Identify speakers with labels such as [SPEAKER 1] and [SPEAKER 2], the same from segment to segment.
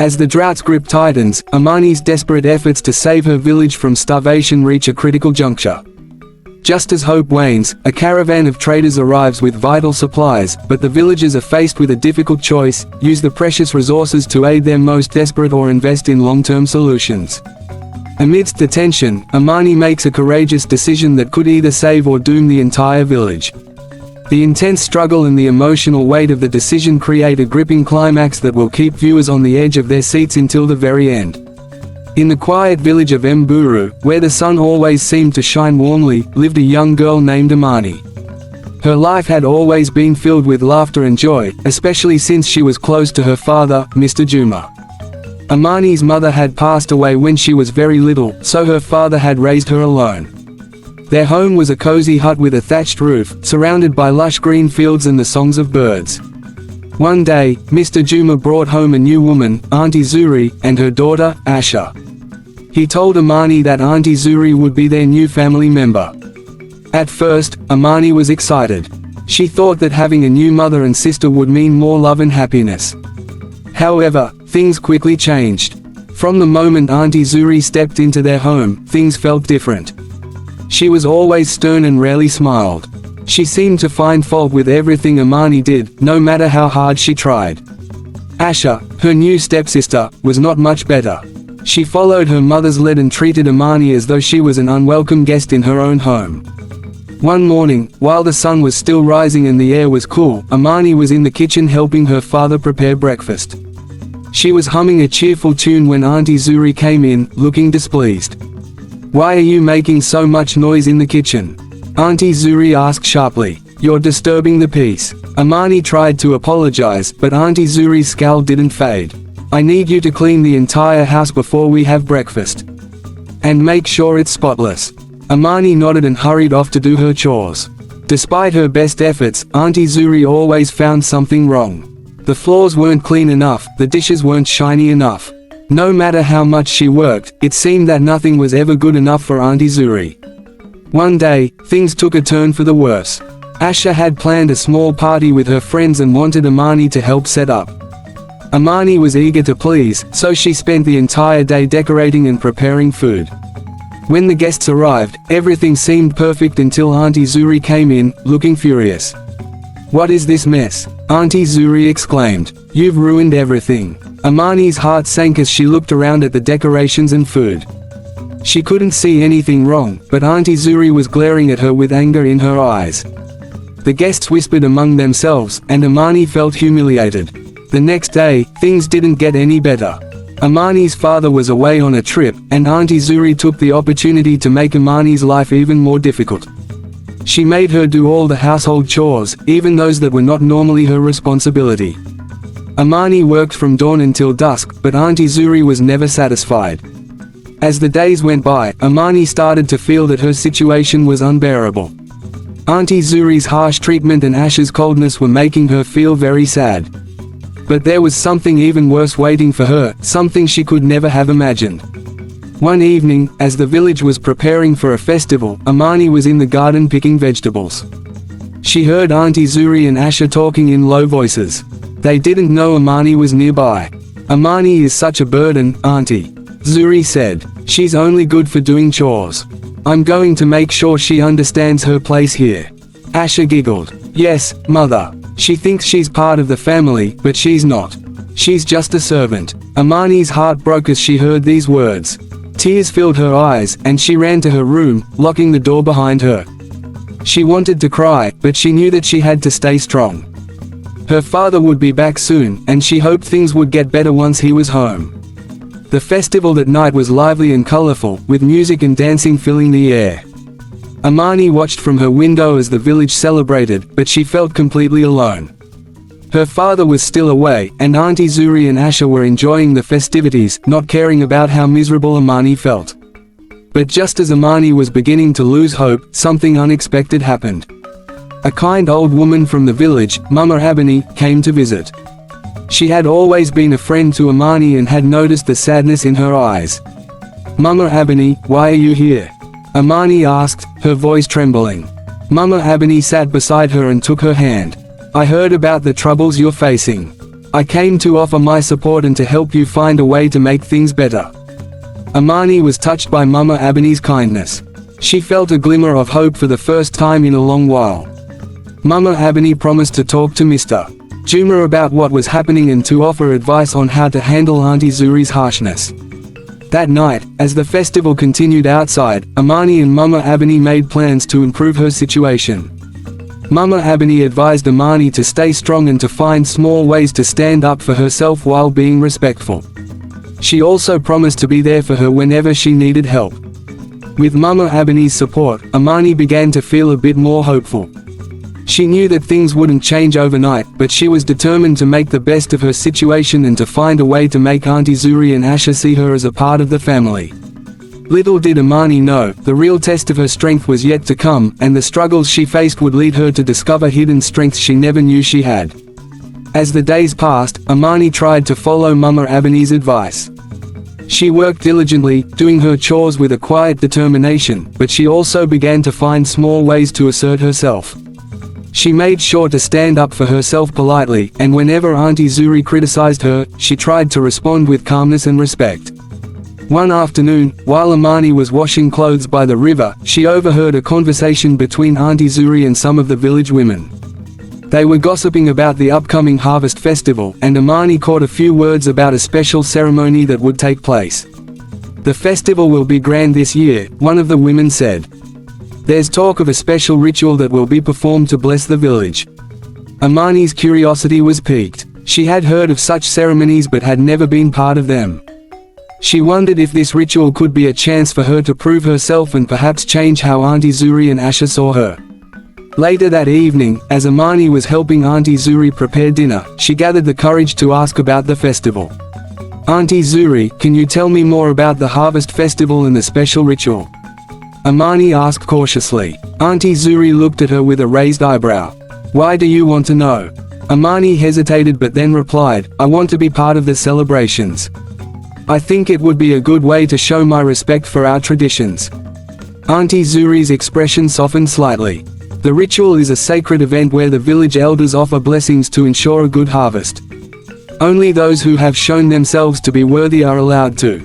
[SPEAKER 1] As the drought's grip tightens, Imani's desperate efforts to save her village from starvation reach a critical juncture. Just as hope wanes, a caravan of traders arrives with vital supplies, but the villagers are faced with a difficult choice: use the precious resources to aid their most desperate or invest in long-term solutions. Amidst the tension, Imani makes a courageous decision that could either save or doom the entire village. The intense struggle and the emotional weight of the decision create a gripping climax that will keep viewers on the edge of their seats until the very end. In the quiet village of Mburu, where the sun always seemed to shine warmly, lived a young girl named Imani. Her life had always been filled with laughter and joy, especially since she was close to her father, Mr. Juma. Imani's mother had passed away when she was very little, so her father had raised her alone. Their home was a cozy hut with a thatched roof, surrounded by lush green fields and the songs of birds. One day, Mr. Juma brought home a new woman, Auntie Zuri, and her daughter, Asha. He told Imani that Auntie Zuri would be their new family member. At first, Imani was excited. She thought that having a new mother and sister would mean more love and happiness. However, things quickly changed. From the moment Auntie Zuri stepped into their home, things felt different. She was always stern and rarely smiled. She seemed to find fault with everything Imani did, no matter how hard she tried. Asha, her new stepsister, was not much better. She followed her mother's lead and treated Imani as though she was an unwelcome guest in her own home. One morning, while the sun was still rising and the air was cool, Imani was in the kitchen helping her father prepare breakfast. She was humming a cheerful tune when Auntie Zuri came in, looking displeased. "Why are you making so much noise in the kitchen?" Auntie Zuri asked sharply. "You're disturbing the peace." Imani tried to apologize, but Auntie Zuri's scowl didn't fade. "I need you to clean the entire house before we have breakfast. And make sure it's spotless." Imani nodded and hurried off to do her chores. Despite her best efforts, Auntie Zuri always found something wrong. The floors weren't clean enough, the dishes weren't shiny enough. No matter how much she worked, it seemed that nothing was ever good enough for Auntie Zuri. One day, things took a turn for the worse. Asha had planned a small party with her friends and wanted Imani to help set up. Imani was eager to please, so she spent the entire day decorating and preparing food. When the guests arrived, everything seemed perfect until Auntie Zuri came in, looking furious. "What is this mess?" Auntie Zuri exclaimed. "You've ruined everything." Imani's heart sank as she looked around at the decorations and food. She couldn't see anything wrong, but Auntie Zuri was glaring at her with anger in her eyes. The guests whispered among themselves, and Imani felt humiliated. The next day, things didn't get any better. Imani's father was away on a trip, and Auntie Zuri took the opportunity to make Imani's life even more difficult. She made her do all the household chores, even those that were not normally her responsibility. Imani worked from dawn until dusk, but Auntie Zuri was never satisfied. As the days went by, Imani started to feel that her situation was unbearable. Auntie Zuri's harsh treatment and Asha's coldness were making her feel very sad. But there was something even worse waiting for her, something she could never have imagined. One evening, as the village was preparing for a festival, Imani was in the garden picking vegetables. She heard Auntie Zuri and Asha talking in low voices. They didn't know Imani was nearby. "Imani is such a burden, Auntie," Zuri said. "She's only good for doing chores. I'm going to make sure she understands her place here." Asha giggled. "Yes, mother. She thinks she's part of the family, but she's not. She's just a servant." Imani's heart broke as she heard these words. Tears filled her eyes, and she ran to her room, locking the door behind her. She wanted to cry, but she knew that she had to stay strong. Her father would be back soon, and she hoped things would get better once he was home. The festival that night was lively and colorful, with music and dancing filling the air. Imani watched from her window as the village celebrated, but she felt completely alone. Her father was still away, and Auntie Zuri and Asha were enjoying the festivities, not caring about how miserable Imani felt. But just as Imani was beginning to lose hope, something unexpected happened. A kind old woman from the village, Mama Abani, came to visit. She had always been a friend to Imani and had noticed the sadness in her eyes. "Mama Abani, why are you here?" Imani asked, her voice trembling. Mama Abani sat beside her and took her hand. "I heard about the troubles you're facing. I came to offer my support and to help you find a way to make things better." Imani was touched by Mama Abani's kindness. She felt a glimmer of hope for the first time in a long while. Mama Abani promised to talk to Mr. Juma about what was happening and to offer advice on how to handle Auntie Zuri's harshness. That night, as the festival continued outside, Imani and Mama Abani made plans to improve her situation. Mama Abani advised Imani to stay strong and to find small ways to stand up for herself while being respectful. She also promised to be there for her whenever she needed help. With Mama Abani's support, Imani began to feel a bit more hopeful. She knew that things wouldn't change overnight, but she was determined to make the best of her situation and to find a way to make Auntie Zuri and Asha see her as a part of the family. Little did Imani know, the real test of her strength was yet to come, and the struggles she faced would lead her to discover hidden strengths she never knew she had. As the days passed, Imani tried to follow Mama Abani's advice. She worked diligently, doing her chores with a quiet determination, but she also began to find small ways to assert herself. She made sure to stand up for herself politely, and whenever Auntie Zuri criticized her, she tried to respond with calmness and respect. One afternoon, while Imani was washing clothes by the river, she overheard a conversation between Auntie Zuri and some of the village women. They were gossiping about the upcoming harvest festival, and Imani caught a few words about a special ceremony that would take place. "The festival will be grand this year," one of the women said. "There's talk of a special ritual that will be performed to bless the village." Imani's curiosity was piqued. She had heard of such ceremonies but had never been part of them. She wondered if this ritual could be a chance for her to prove herself and perhaps change how Auntie Zuri and Asha saw her. Later that evening, as Imani was helping Auntie Zuri prepare dinner, she gathered the courage to ask about the festival. "Auntie Zuri, can you tell me more about the harvest festival and the special ritual?" Imani asked cautiously. Auntie Zuri looked at her with a raised eyebrow. "Why do you want to know?" Imani hesitated but then replied, "I want to be part of the celebrations. I think it would be a good way to show my respect for our traditions." Auntie Zuri's expression softened slightly. "The ritual is a sacred event where the village elders offer blessings to ensure a good harvest. Only those who have shown themselves to be worthy are allowed to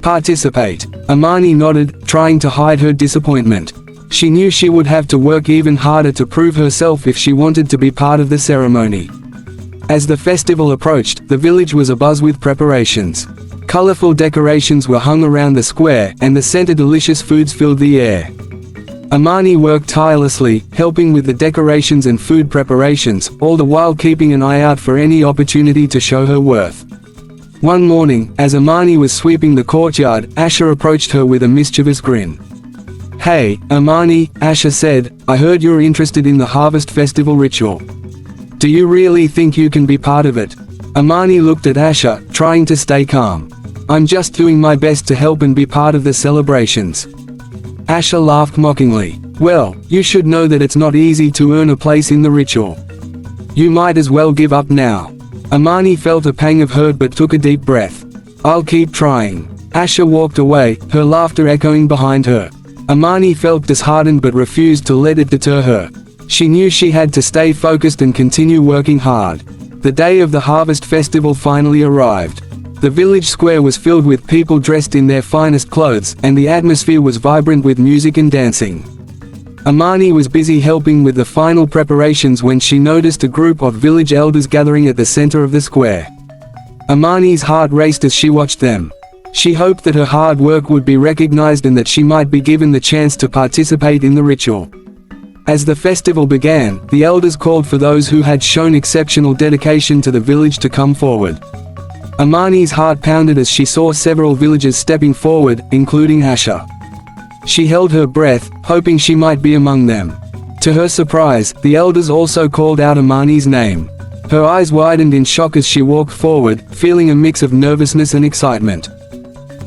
[SPEAKER 1] participate." Imani nodded, trying to hide her disappointment. She knew she would have to work even harder to prove herself if she wanted to be part of the ceremony. As the festival approached, the village was abuzz with preparations. Colorful decorations were hung around the square, and the scent of delicious foods filled the air. Imani worked tirelessly, helping with the decorations and food preparations, all the while keeping an eye out for any opportunity to show her worth. One morning, as Imani was sweeping the courtyard, Asha approached her with a mischievous grin. "Hey, Imani," Asha said, "I heard you're interested in the harvest festival ritual. Do you really think you can be part of it?" Imani looked at Asha, trying to stay calm. "I'm just doing my best to help and be part of the celebrations." Asha laughed mockingly. "Well, you should know that it's not easy to earn a place in the ritual. You might as well give up now." Imani felt a pang of hurt but took a deep breath. "I'll keep trying." Asha walked away, her laughter echoing behind her. Imani felt disheartened but refused to let it deter her. She knew she had to stay focused and continue working hard. The day of the harvest festival finally arrived. The village square was filled with people dressed in their finest clothes, and the atmosphere was vibrant with music and dancing. Imani was busy helping with the final preparations when she noticed a group of village elders gathering at the center of the square. Imani's heart raced as she watched them. She hoped that her hard work would be recognized and that she might be given the chance to participate in the ritual. As the festival began, the elders called for those who had shown exceptional dedication to the village to come forward. Imani's heart pounded as she saw several villagers stepping forward, including Asha. She held her breath, hoping she might be among them. To her surprise, the elders also called out Imani's name. Her eyes widened in shock as she walked forward, feeling a mix of nervousness and excitement.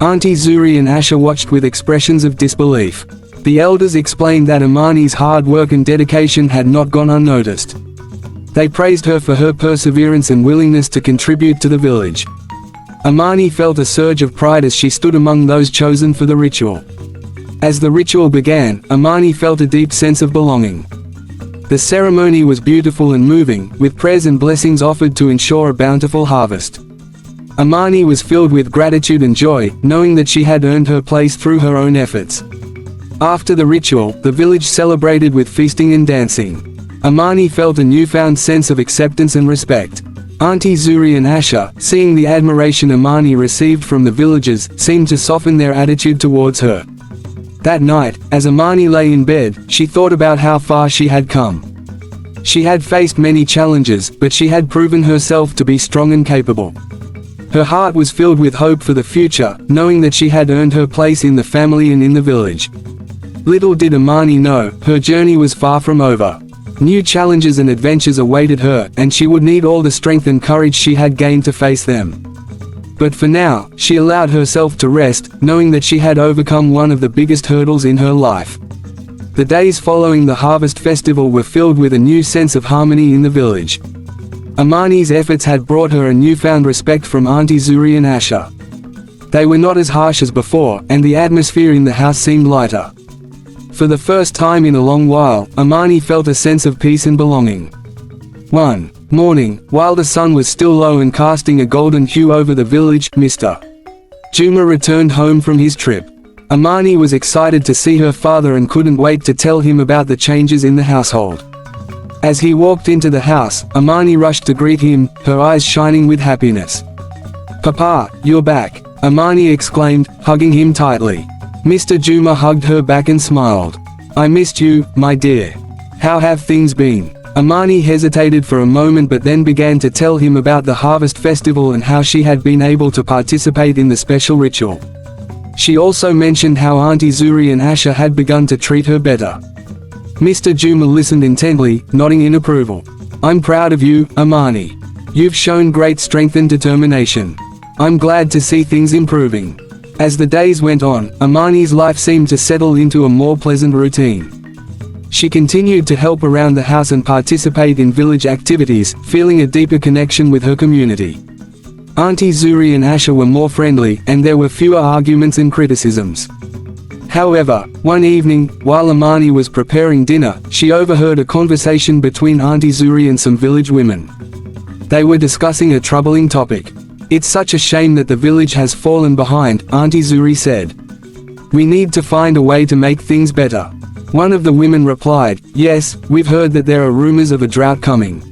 [SPEAKER 1] Auntie Zuri and Asha watched with expressions of disbelief. The elders explained that Imani's hard work and dedication had not gone unnoticed. They praised her for her perseverance and willingness to contribute to the village. Imani felt a surge of pride as she stood among those chosen for the ritual. As the ritual began, Imani felt a deep sense of belonging. The ceremony was beautiful and moving, with prayers and blessings offered to ensure a bountiful harvest. Imani was filled with gratitude and joy, knowing that she had earned her place through her own efforts. After the ritual, the village celebrated with feasting and dancing. Imani felt a newfound sense of acceptance and respect. Auntie Zuri and Asha, seeing the admiration Imani received from the villagers, seemed to soften their attitude towards her. That night, as Imani lay in bed, she thought about how far she had come. She had faced many challenges, but she had proven herself to be strong and capable. Her heart was filled with hope for the future, knowing that she had earned her place in the family and in the village. Little did Imani know, her journey was far from over. New challenges and adventures awaited her, and she would need all the strength and courage she had gained to face them. But for now, she allowed herself to rest, knowing that she had overcome one of the biggest hurdles in her life. The days following the harvest festival were filled with a new sense of harmony in the village. Imani's efforts had brought her a newfound respect from Auntie Zuri and Asha. They were not as harsh as before, and the atmosphere in the house seemed lighter. For the first time in a long while, Imani felt a sense of peace and belonging. One morning, while the sun was still low and casting a golden hue over the village, Mr. Juma returned home from his trip. Imani was excited to see her father and couldn't wait to tell him about the changes in the household. As he walked into the house, Imani rushed to greet him, her eyes shining with happiness. "Papa, you're back," Imani exclaimed, hugging him tightly. Mr. Juma hugged her back and smiled. "I missed you, my dear. How have things been?" Imani hesitated for a moment but then began to tell him about the harvest festival and how she had been able to participate in the special ritual. She also mentioned how Auntie Zuri and Asha had begun to treat her better. Mr. Juma listened intently, nodding in approval. "I'm proud of you, Imani. You've shown great strength and determination. I'm glad to see things improving." As the days went on, Imani's life seemed to settle into a more pleasant routine. She continued to help around the house and participate in village activities, feeling a deeper connection with her community. Auntie Zuri and Asha were more friendly, and there were fewer arguments and criticisms. However, one evening, while Imani was preparing dinner, she overheard a conversation between Auntie Zuri and some village women. They were discussing a troubling topic. "It's such a shame that the village has fallen behind," Auntie Zuri said. "We need to find a way to make things better." One of the women replied, "Yes, we've heard that there are rumors of a drought coming.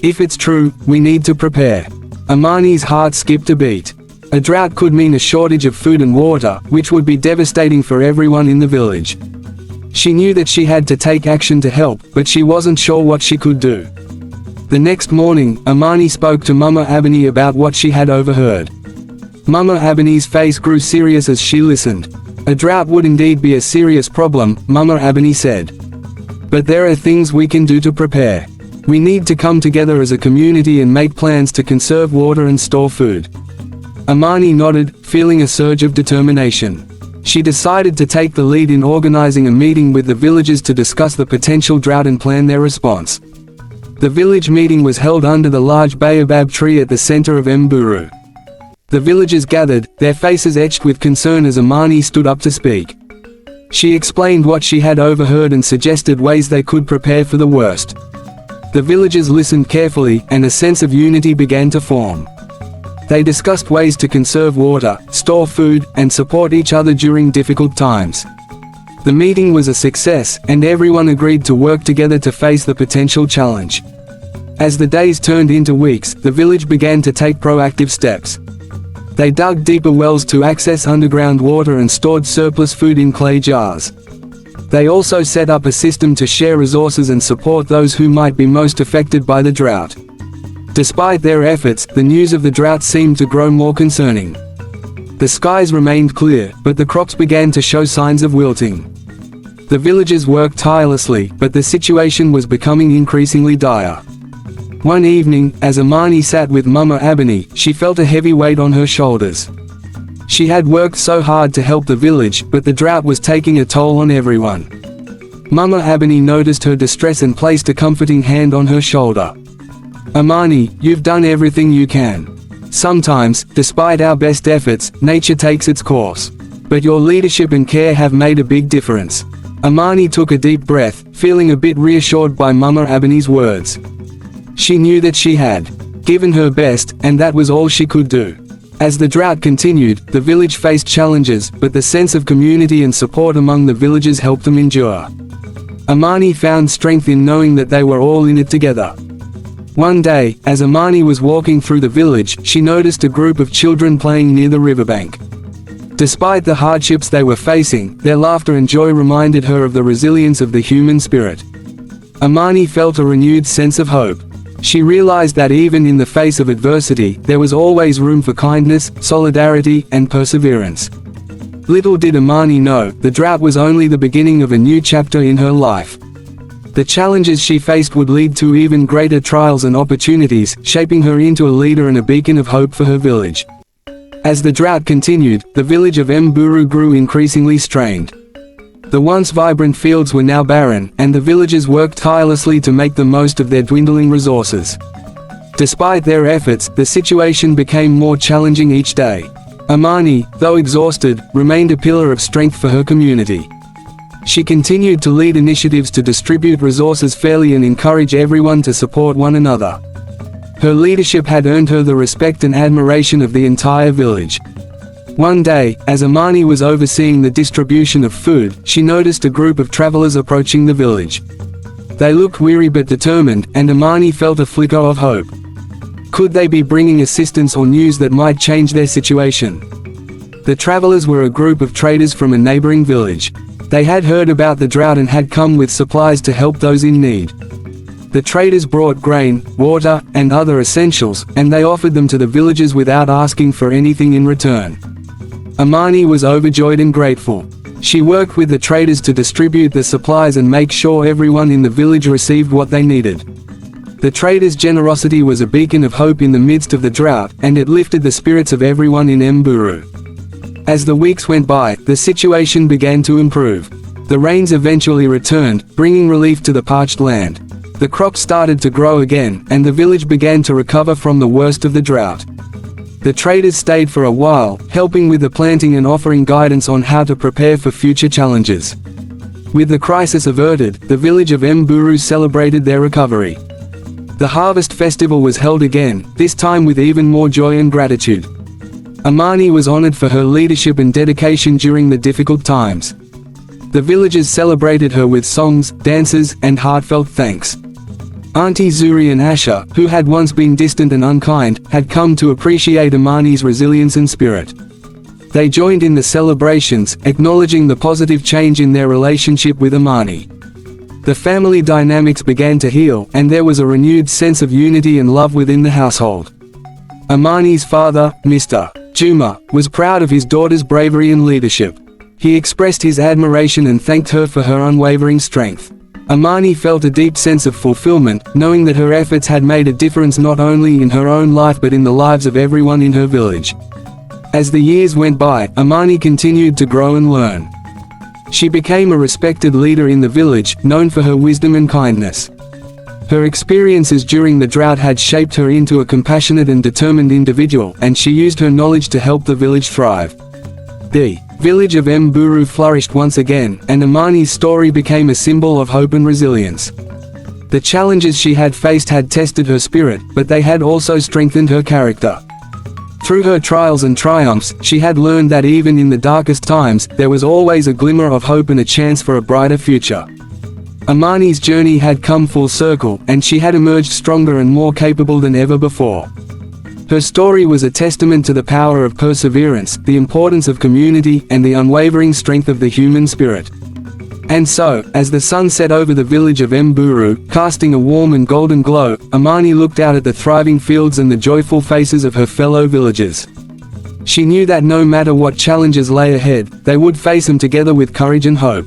[SPEAKER 1] If it's true, we need to prepare." Imani's heart skipped a beat. A drought could mean a shortage of food and water, which would be devastating for everyone in the village. She knew that she had to take action to help, but she wasn't sure what she could do. The next morning, Imani spoke to Mama Abani about what she had overheard. Mama Abani's face grew serious as she listened. "A drought would indeed be a serious problem," Mama Abani said. "But there are things we can do to prepare. We need to come together as a community and make plans to conserve water and store food." Imani nodded, feeling a surge of determination. She decided to take the lead in organizing a meeting with the villagers to discuss the potential drought and plan their response. The village meeting was held under the large baobab tree at the center of Mburu. The villagers gathered, their faces etched with concern as Imani stood up to speak. She explained what she had overheard and suggested ways they could prepare for the worst. The villagers listened carefully, and a sense of unity began to form. They discussed ways to conserve water, store food, and support each other during difficult times. The meeting was a success, and everyone agreed to work together to face the potential challenge. As the days turned into weeks, the village began to take proactive steps. They dug deeper wells to access underground water and stored surplus food in clay jars. They also set up a system to share resources and support those who might be most affected by the drought. Despite their efforts, the news of the drought seemed to grow more concerning. The skies remained clear, but the crops began to show signs of wilting. The villagers worked tirelessly, but the situation was becoming increasingly dire. One evening, as Imani sat with Mama Abani, she felt a heavy weight on her shoulders. She had worked so hard to help the village, but the drought was taking a toll on everyone. Mama Abani noticed her distress and placed a comforting hand on her shoulder. "Imani, you've done everything you can. Sometimes, despite our best efforts, nature takes its course. But your leadership and care have made a big difference. Imani took a deep breath, feeling a bit reassured by Mama Abani's words. She knew that she had given her best, and that was all she could do. As the drought continued, the village faced challenges, but the sense of community and support among the villagers helped them endure. Imani found strength in knowing that they were all in it together. One day, as Imani was walking through the village, she noticed a group of children playing near the riverbank. Despite the hardships they were facing, their laughter and joy reminded her of the resilience of the human spirit. Imani felt a renewed sense of hope. She realized that even in the face of adversity, there was always room for kindness, solidarity, and perseverance. Little did Imani know, the drought was only the beginning of a new chapter in her life. The challenges she faced would lead to even greater trials and opportunities, shaping her into a leader and a beacon of hope for her village. As the drought continued, the village of Mburu grew increasingly strained. The once vibrant fields were now barren, and the villagers worked tirelessly to make the most of their dwindling resources. Despite their efforts, the situation became more challenging each day. Imani, though exhausted, remained a pillar of strength for her community. She continued to lead initiatives to distribute resources fairly and encourage everyone to support one another. Her leadership had earned her the respect and admiration of the entire village. One day, as Imani was overseeing the distribution of food, she noticed a group of travelers approaching the village. They looked weary but determined, and Imani felt a flicker of hope. Could they be bringing assistance or news that might change their situation? The travelers were a group of traders from a neighboring village. They had heard about the drought and had come with supplies to help those in need. The traders brought grain, water, and other essentials, and they offered them to the villagers without asking for anything in return. Imani was overjoyed and grateful. She worked with the traders to distribute the supplies and make sure everyone in the village received what they needed. The traders' generosity was a beacon of hope in the midst of the drought, and it lifted the spirits of everyone in Mburu. As the weeks went by, the situation began to improve. The rains eventually returned, bringing relief to the parched land. The crops started to grow again, and the village began to recover from the worst of the drought. The traders stayed for a while, helping with the planting and offering guidance on how to prepare for future challenges. With the crisis averted, the village of Mburu celebrated their recovery. The harvest festival was held again, this time with even more joy and gratitude. Imani was honored for her leadership and dedication during the difficult times. The villagers celebrated her with songs, dances, and heartfelt thanks. Auntie Zuri and Asha, who had once been distant and unkind, had come to appreciate Imani's resilience and spirit. They joined in the celebrations, acknowledging the positive change in their relationship with Imani. The family dynamics began to heal, and there was a renewed sense of unity and love within the household. Imani's father, Mr. Juma, was proud of his daughter's bravery and leadership. He expressed his admiration and thanked her for her unwavering strength. Imani felt a deep sense of fulfillment, knowing that her efforts had made a difference not only in her own life but in the lives of everyone in her village. As the years went by, Imani continued to grow and learn. She became a respected leader in the village, known for her wisdom and kindness. Her experiences during the drought had shaped her into a compassionate and determined individual, and she used her knowledge to help the village thrive. The village of Mburu flourished once again, and Imani's story became a symbol of hope and resilience. The challenges she had faced had tested her spirit, but they had also strengthened her character. Through her trials and triumphs, she had learned that even in the darkest times, there was always a glimmer of hope and a chance for a brighter future. Imani's journey had come full circle, and she had emerged stronger and more capable than ever before. Her story was a testament to the power of perseverance, the importance of community, and the unwavering strength of the human spirit. And so, as the sun set over the village of Mburu, casting a warm and golden glow, Imani looked out at the thriving fields and the joyful faces of her fellow villagers. She knew that no matter what challenges lay ahead, they would face them together with courage and hope.